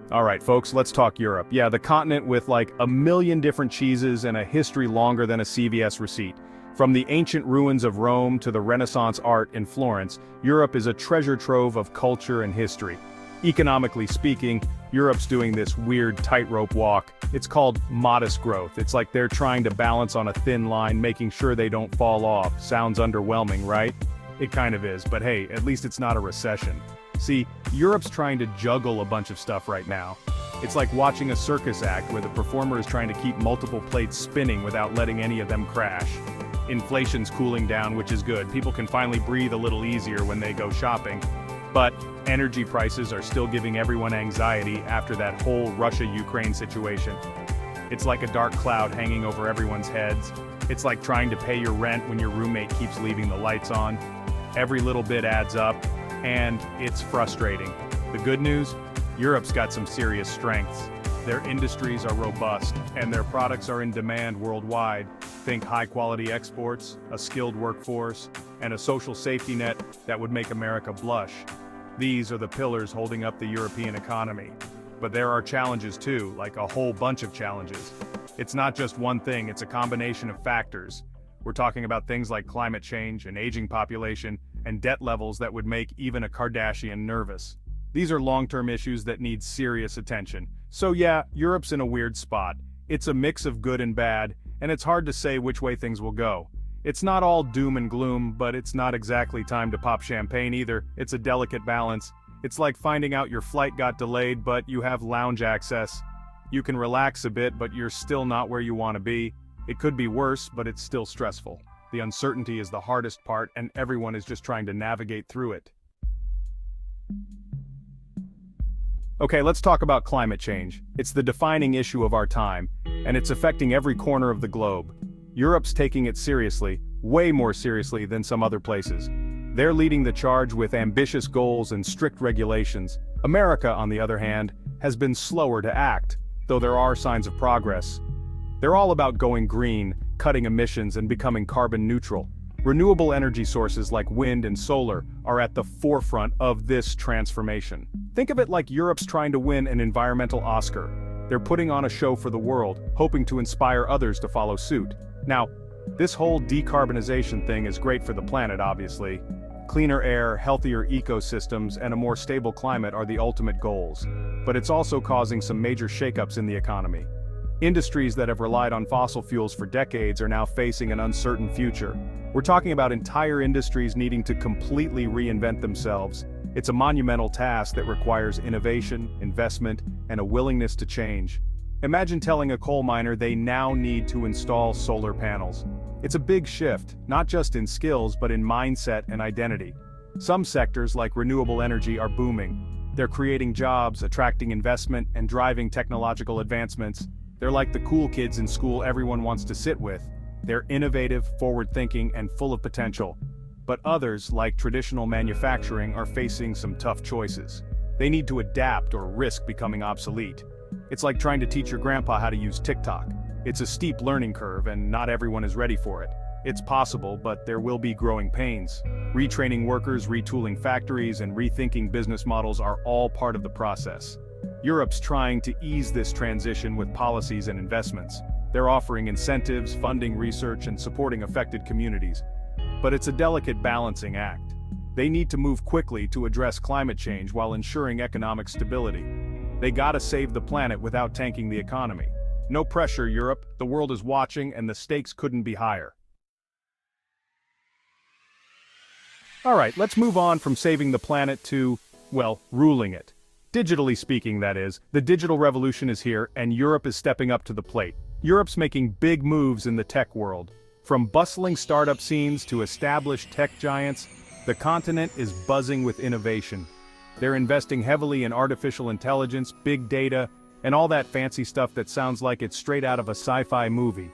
All right, folks, let's talk Europe. Yeah, the continent with like a million different cheeses and a history longer than a CVS receipt. From the ancient ruins of Rome to the Renaissance art in Florence, Europe is a treasure trove of culture and history. Economically speaking, Europe's doing this weird tightrope walk. It's called modest growth. It's like they're trying to balance on a thin line, making sure they don't fall off. Sounds underwhelming, right? It kind of is, but hey, at least it's not a recession. See, Europe's trying to juggle a bunch of stuff right now. It's like watching a circus act where the performer is trying to keep multiple plates spinning without letting any of them crash. Inflation's cooling down, which is good. People can finally breathe a little easier when they go shopping. But energy prices are still giving everyone anxiety after that whole Russia-Ukraine situation. It's like a dark cloud hanging over everyone's heads. It's like trying to pay your rent when your roommate keeps leaving the lights on. Every little bit adds up, and it's frustrating. The good news? Europe's got some serious strengths. Their industries are robust, and their products are in demand worldwide. Think high-quality exports, a skilled workforce, and a social safety net that would make America blush. These are the pillars holding up the European economy. But there are challenges too, like a whole bunch of challenges. It's not just one thing, it's a combination of factors. We're talking about things like climate change, an aging population, and debt levels that would make even a Kardashian nervous. These are long-term issues that need serious attention. So yeah, Europe's in a weird spot. It's a mix of good and bad, and it's hard to say which way things will go. It's not all doom and gloom, but it's not exactly time to pop champagne either. It's a delicate balance. It's like finding out your flight got delayed, but you have lounge access. You can relax a bit, but you're still not where you want to be. It could be worse, but it's still stressful. The uncertainty is the hardest part, and everyone is just trying to navigate through it. Okay, let's talk about climate change. It's the defining issue of our time, and it's affecting every corner of the globe. Europe's taking it seriously, way more seriously than some other places. They're leading the charge with ambitious goals and strict regulations. America, on the other hand, has been slower to act, though there are signs of progress. They're all about going green, cutting emissions, and becoming carbon neutral. Renewable energy sources like wind and solar are at the forefront of this transformation. Think of it like Europe's trying to win an environmental Oscar. They're putting on a show for the world, hoping to inspire others to follow suit. Now, this whole decarbonization thing is great for the planet, obviously. Cleaner air, healthier ecosystems, and a more stable climate are the ultimate goals. But it's also causing some major shakeups in the economy. Industries that have relied on fossil fuels for decades are now facing an uncertain future. We're talking about entire industries needing to completely reinvent themselves. It's a monumental task that requires innovation, investment, and a willingness to change. Imagine telling a coal miner they now need to install solar panels. It's a big shift, not just in skills but in mindset and identity. Some sectors like renewable energy are booming. They're creating jobs, attracting investment, and driving technological advancements. They're like the cool kids in school everyone wants to sit with. They're innovative, forward-thinking, and full of potential. But others, like traditional manufacturing, are facing some tough choices. They need to adapt or risk becoming obsolete. It's like trying to teach your grandpa how to use TikTok. It's a steep learning curve, and not everyone is ready for it. It's possible, but there will be growing pains. Retraining workers, retooling factories, and rethinking business models are all part of the process. Europe's trying to ease this transition with policies and investments. They're offering incentives, funding research, and supporting affected communities. But it's a delicate balancing act. They need to move quickly to address climate change while ensuring economic stability. They gotta save the planet without tanking the economy. No pressure, Europe. The world is watching, and the stakes couldn't be higher. Alright, let's move on from saving the planet to, well, ruling it. Digitally speaking, that is. The digital revolution is here, and Europe is stepping up to the plate. Europe's making big moves in the tech world. From bustling startup scenes to established tech giants, the continent is buzzing with innovation. They're investing heavily in artificial intelligence, big data, and all that fancy stuff that sounds like it's straight out of a sci-fi movie.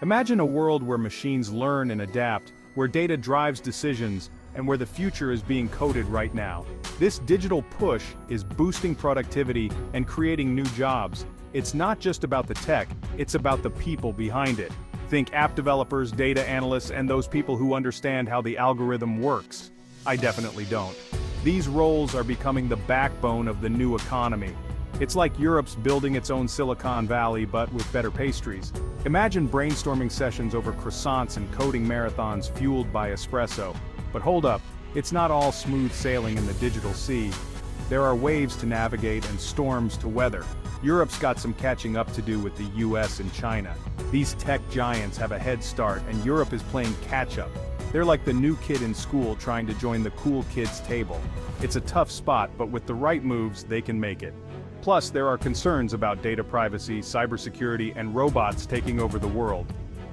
Imagine a world where machines learn and adapt, where data drives decisions, and where the future is being coded right now. This digital push is boosting productivity and creating new jobs. It's not just about the tech, it's about the people behind it. Think app developers, data analysts, and those people who understand how the algorithm works. I definitely don't. These roles are becoming the backbone of the new economy. It's like Europe's building its own Silicon Valley but with better pastries. Imagine brainstorming sessions over croissants and coding marathons fueled by espresso. But hold up, it's not all smooth sailing in the digital sea. There are waves to navigate and storms to weather. Europe's got some catching up to do with the US and China. These tech giants have a head start and Europe is playing catch-up. They're like the new kid in school trying to join the cool kids table. It's a tough spot, but with the right moves, they can make it. Plus, there are concerns about data privacy, cybersecurity, and robots taking over the world.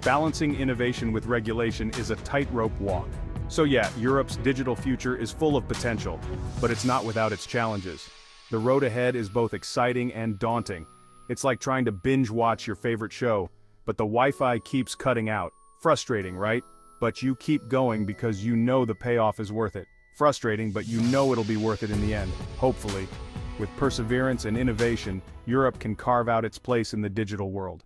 Balancing innovation with regulation is a tightrope walk. So yeah, Europe's digital future is full of potential, but it's not without its challenges. The road ahead is both exciting and daunting. It's like trying to binge watch your favorite show, but the Wi-Fi keeps cutting out. Frustrating, right? But you keep going because you know the payoff is worth it. Frustrating, but you know it'll be worth it in the end, hopefully. With perseverance and innovation, Europe can carve out its place in the digital world.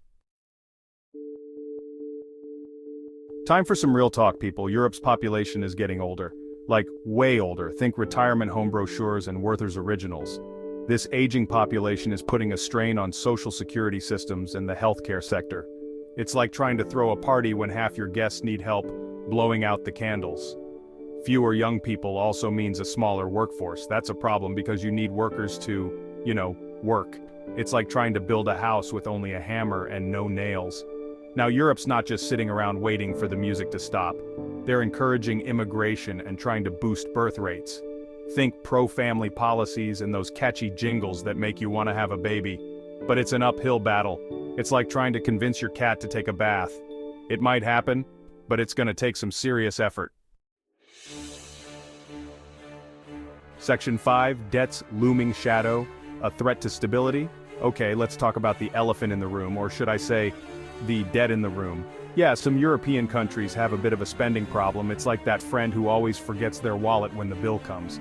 Time for some real talk, people. Europe's population is getting older. Like, way older. Think retirement home brochures and Werther's Originals. This aging population is putting a strain on social security systems and the healthcare sector. It's like trying to throw a party when half your guests need help blowing out the candles. Fewer young people also means a smaller workforce. That's a problem because you need workers to, work. It's like trying to build a house with only a hammer and no nails. Now, Europe's not just sitting around waiting for the music to stop. They're encouraging immigration and trying to boost birth rates. Think pro-family policies and those catchy jingles that make you want to have a baby. But it's an uphill battle. It's like trying to convince your cat to take a bath. It might happen, but it's going to take some serious effort. Section 5, Debt's Looming Shadow, a Threat to Stability. Okay, let's talk about the elephant in the room, or should I say, the debt in the room. Yeah, some European countries have a bit of a spending problem. It's like that friend who always forgets their wallet when the bill comes.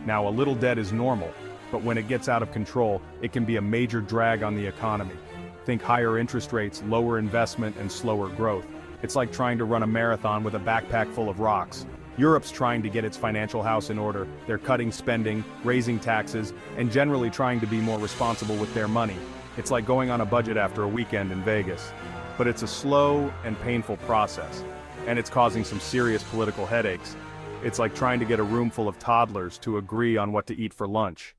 Now, a little debt is normal, but when it gets out of control, it can be a major drag on the economy. Think higher interest rates, lower investment, and slower growth. It's like trying to run a marathon with a backpack full of rocks. Europe's trying to get its financial house in order. They're cutting spending, raising taxes, and generally trying to be more responsible with their money. It's like going on a budget after a weekend in Vegas. But it's a slow and painful process, and it's causing some serious political headaches. It's like trying to get a room full of toddlers to agree on what to eat for lunch.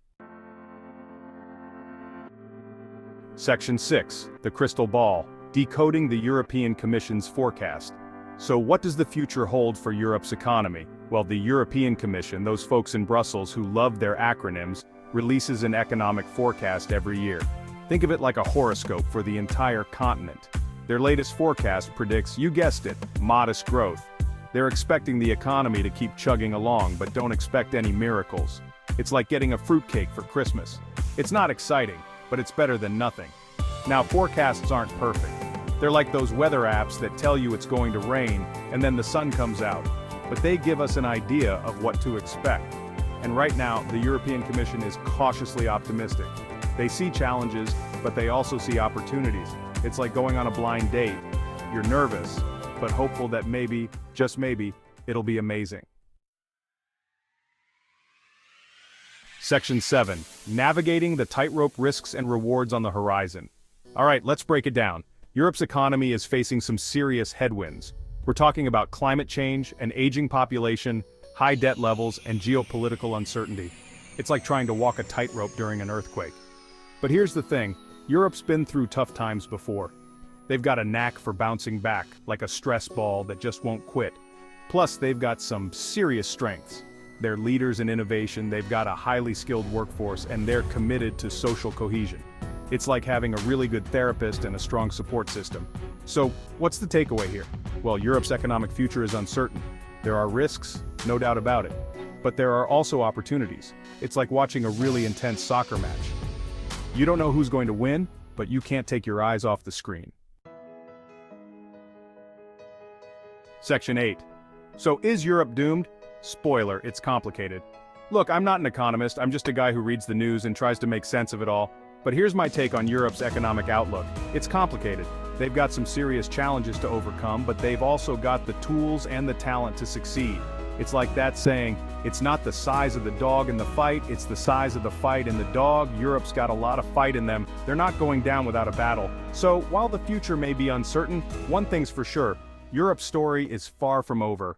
Section 6, the crystal ball, decoding the European Commission's forecast. So what does the future hold for Europe's economy? Well, the European Commission, those folks in Brussels who love their acronyms, releases an economic forecast every year. Think of it like a horoscope for the entire continent. Their latest forecast predicts, you guessed it, modest growth. They're expecting the economy to keep chugging along, but don't expect any miracles. It's like getting a fruitcake for Christmas. It's not exciting, but it's better than nothing. Now, forecasts aren't perfect. They're like those weather apps that tell you it's going to rain, and then the sun comes out. But they give us an idea of what to expect. And right now, the European Commission is cautiously optimistic. They see challenges, but they also see opportunities. It's like going on a blind date. You're nervous, but hopeful that maybe, just maybe, it'll be amazing. Section 7, navigating the tightrope risks and rewards on the horizon. All right, let's break it down. Europe's economy is facing some serious headwinds. We're talking about climate change, an aging population, high debt levels, and geopolitical uncertainty. It's like trying to walk a tightrope during an earthquake. But here's the thing. Europe's been through tough times before. They've got a knack for bouncing back, like a stress ball that just won't quit. Plus, they've got some serious strengths. They're leaders in innovation, they've got a highly skilled workforce, and they're committed to social cohesion. It's like having a really good therapist and a strong support system. So, what's the takeaway here? Well, Europe's economic future is uncertain. There are risks, no doubt about it. But there are also opportunities. It's like watching a really intense soccer match. You don't know who's going to win, but you can't take your eyes off the screen. Section 8. So is Europe doomed? Spoiler, it's complicated. Look, I'm not an economist, I'm just a guy who reads the news and tries to make sense of it all. But here's my take on Europe's economic outlook. It's complicated. They've got some serious challenges to overcome, but they've also got the tools and the talent to succeed. It's like that saying, it's not the size of the dog in the fight, it's the size of the fight in the dog. Europe's got a lot of fight in them. They're not going down without a battle. So, while the future may be uncertain, one thing's for sure, Europe's story is far from over.